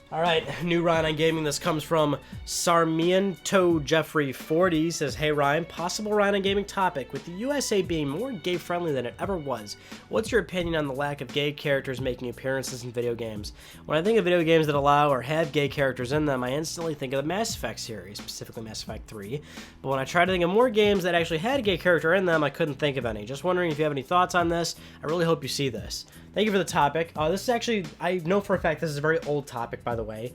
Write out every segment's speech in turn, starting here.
All right, new Ryan on gaming. This comes from Sarmiento Jeffrey 40. Says, "Hey Ryan, possible Ryan on gaming topic. With the USA being more gay friendly than it ever was, what's your opinion on the lack of gay characters making appearances in video games? When I think of video games that allow or have gay characters in them, I instantly think of the Mass Effect series, specifically Mass Effect 3. But when I try to think of more games that actually had a gay character in them, I couldn't think of any. Just wondering if you have any thoughts on this. I really hope you see this." Thank you for the topic. This is actually, I know for a fact this is a very old topic, by the way.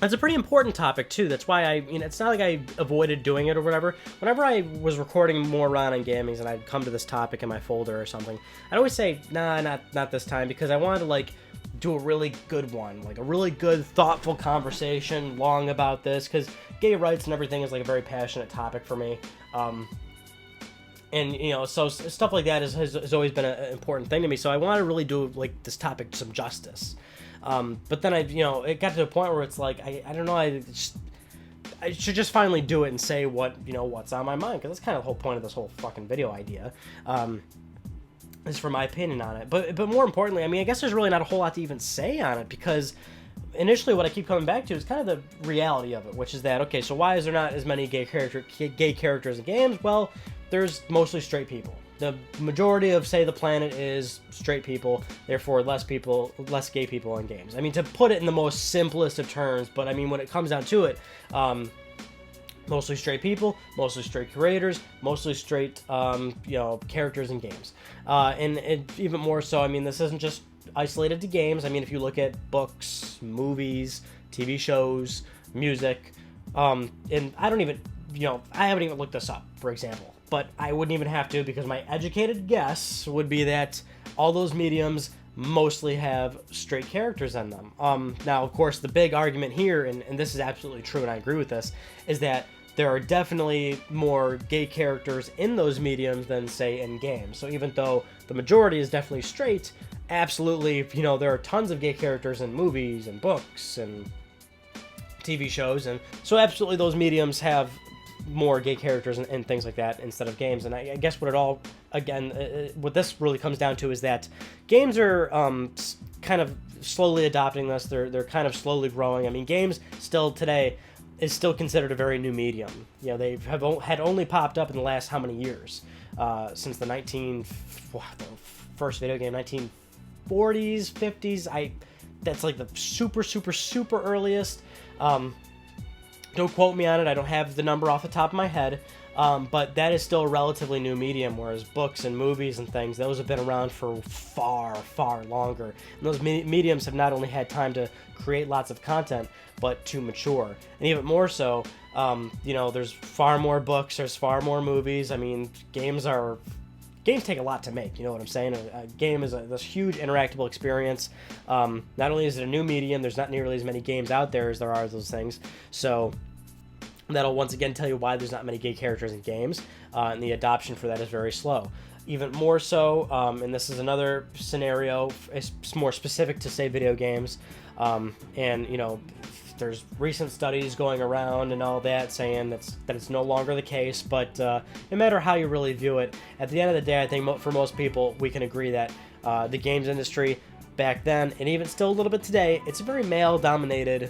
It's a pretty important topic, too. That's why it's not like I avoided doing it or whatever. Whenever I was recording more Ron on Gamings and I'd come to this topic in my folder or something, I'd always say, nah, not this time, because I wanted to, like, do a really good one, like a really good, thoughtful conversation long about this, because gay rights and everything is, like, a very passionate topic for me. And, so stuff like that has always been an important thing to me. So I want to really do, like, this topic some justice. But then it got to a point where it's like, I don't know, I should just finally do it and say what's on my mind. Because that's kind of the whole point of this whole fucking video idea. Is for my opinion on it. But more importantly, I guess there's really not a whole lot to even say on it. Because initially what I keep coming back to is kind of the reality of it. Which is that, okay, so why is there not as many gay characters in games? Well, there's mostly straight people. The majority of, say, the planet is straight people, therefore less gay people in games. To put it in the most simplest of terms, but when it comes down to it, mostly straight people, mostly straight creators, mostly straight, characters in games. And even more so, this isn't just isolated to games. If you look at books, movies, TV shows, music, and I haven't even looked this up, for example. But I wouldn't even have to, because my educated guess would be that all those mediums mostly have straight characters in them. Now, of course, the big argument here, and this is absolutely true, and I agree with this, is that there are definitely more gay characters in those mediums than, say, in games. So even though the majority is definitely straight, absolutely, there are tons of gay characters in movies and books and TV shows, and so absolutely those mediums have more gay characters and things like that instead of games. And I guess what this really comes down to is that games are kind of slowly adopting this. They're kind of slowly growing. Games still today is still considered a very new medium. They had only popped up in the last how many years? Since the first video game, 1940s, 50s. That's like the super, super, super earliest. Don't quote me on it. I don't have the number off the top of my head. But that is still a relatively new medium, whereas books and movies and things, those have been around for far, far longer. And those mediums have not only had time to create lots of content, but to mature. And even more so, there's far more books, there's far more movies. Games take a lot to make, you know what I'm saying? A game is this huge interactable experience. Not only is it a new medium, there's not nearly as many games out there as there are those things. So that'll once again tell you why there's not many gay characters in games, and the adoption for that is very slow. Even more so, and this is another scenario, it's more specific to, say, video games, there's recent studies going around and all that saying that it's no longer the case, but no matter how you really view it, at the end of the day, I think for most people, we can agree that the games industry back then, and even still a little bit today, it's a very male-dominated,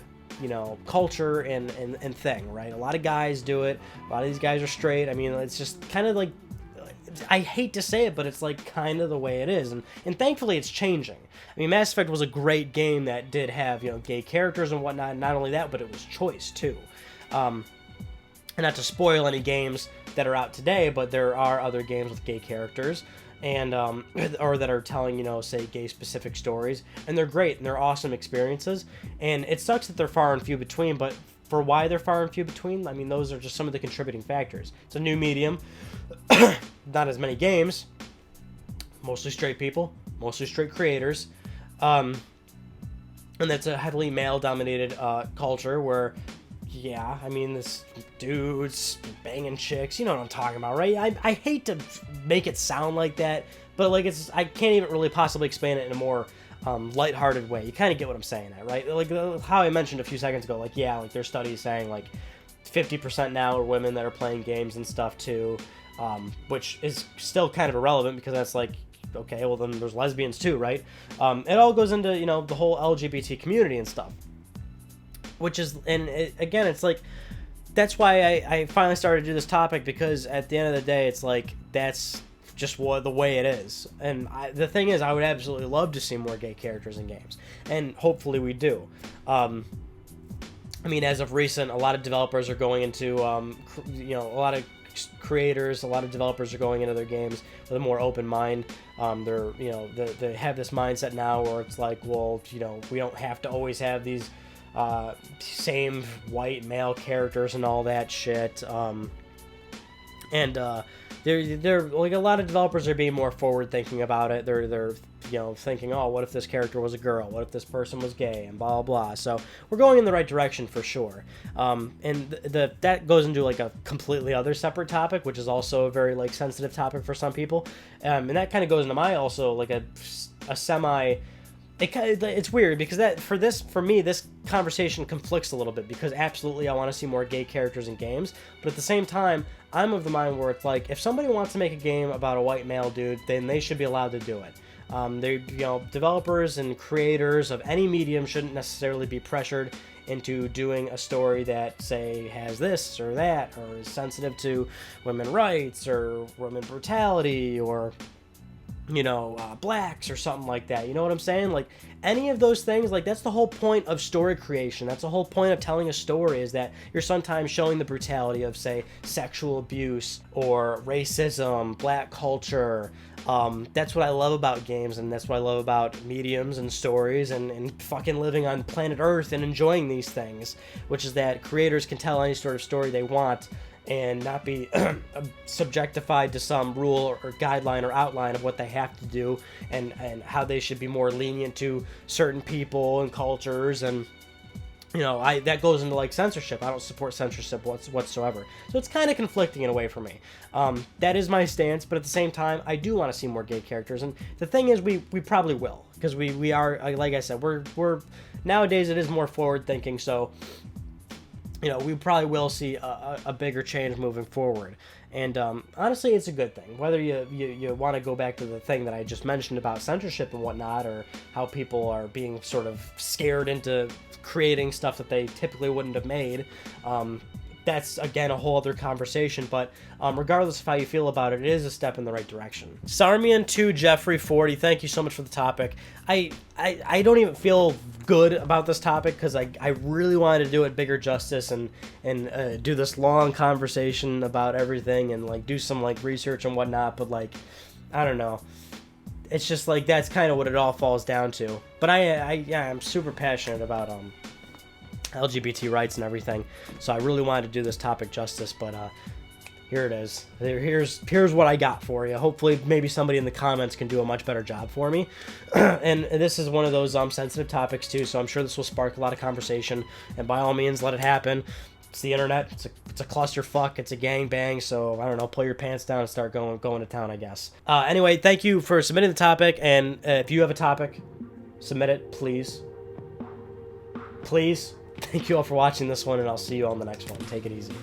culture and thing, right? A lot of guys do it. A lot of these guys are straight. It's just kind of like, I hate to say it, but it's like kind of the way it is, and thankfully it's changing. Mass Effect was a great game that did have gay characters and whatnot. And not only that, but it was choice too. And not to spoil any games that are out today, but there are other games with gay characters and or that are telling say gay specific stories, and they're great and they're awesome experiences. And it sucks that they're far and few between, but for why they're far and few between, those are just some of the contributing factors. It's a new medium. Not as many games, mostly straight people, mostly straight creators, and that's a heavily male-dominated culture where, this dudes banging chicks, you know what I'm talking about, right? I hate to make it sound like that, but I can't even really possibly explain it in a more lighthearted way. You kind of get what I'm saying, right? Like how I mentioned a few seconds ago, there's studies saying 50% now are women that are playing games and stuff too. Which is still kind of irrelevant because that's okay, well then there's lesbians too, right? It all goes into, you know, the whole LGBT community and stuff, which is, and again, it's like, that's why I finally started to do this topic, because at the end of the day, it's like, that's just the way it is. And the thing is, I would absolutely love to see more gay characters in games, and hopefully we do. I mean, as of recent, a lot of developers are going into, you know, a lot of creators, a lot of developers are going into their games with a more open mind. They're, you know, they have this mindset now where it's like, well, you know, we don't have to always have these same white male characters and all that shit. They're like, a lot of developers are being more forward thinking about it. They're you know, thinking, oh, what if this character was a girl? What if this person was gay? And blah blah blah. So we're going in the right direction for sure. And that goes into like a completely other separate topic, which is also a very like sensitive topic for some people. And that kind of goes into my also like a semi. It's weird because for me, this conversation conflicts a little bit, because absolutely I want to see more gay characters in games, but at the same time, I'm of the mind where it's like, if somebody wants to make a game about a white male dude, then they should be allowed to do it. You know, developers and creators of any medium shouldn't necessarily be pressured into doing a story that, say, has this or that, or is sensitive to women's rights or women brutality, or, you know, blacks or something like that. You know what I'm saying? Like, any of those things, like, that's the whole point of story creation. That's the whole point of telling a story, is that you're sometimes showing the brutality of, say, sexual abuse or racism, black culture. That's what I love about games, and that's what I love about mediums and stories and fucking living on planet Earth and enjoying these things, which is that creators can tell any sort of story they want and not be subjectified to some rule or guideline or outline of what they have to do, and how they should be more lenient to certain people and cultures. And, you know, that goes into like censorship. I don't support censorship whatsoever. So it's kind of conflicting in a way for me. That is my stance, but at the same time, I do want to see more gay characters. And the thing is, we probably will, because we are, like I said, we're nowadays it is more forward thinking. So, you know, we probably will see a bigger change moving forward. And honestly, it's a good thing. Whether you want to go back to the thing that I just mentioned about censorship and whatnot, or how people are being sort of scared into creating stuff that they typically wouldn't have made, that's, again, a whole other conversation. But regardless of how you feel about it, it is a step in the right direction. Sarmian2 Jeffrey 40, thank you so much for the topic. I don't even feel good about this topic, because I really wanted to do it bigger justice and do this long conversation about everything, and like do some like research and whatnot, but like, I don't know. It's just like, that's kind of what it all falls down to. But I'm super passionate about LGBT rights and everything, so I really wanted to do this topic justice. But here it is. Here's what I got for you. Hopefully, maybe somebody in the comments can do a much better job for me. And this is one of those sensitive topics too, so I'm sure this will spark a lot of conversation. And by all means, let it happen. It's the internet. It's a clusterfuck. It's a gangbang. So I don't know. Pull your pants down and start going to town, I guess. Anyway, thank you for submitting the topic. And if you have a topic, submit it, please. Please. Thank you all for watching this one, and I'll see you on the next one. Take it easy.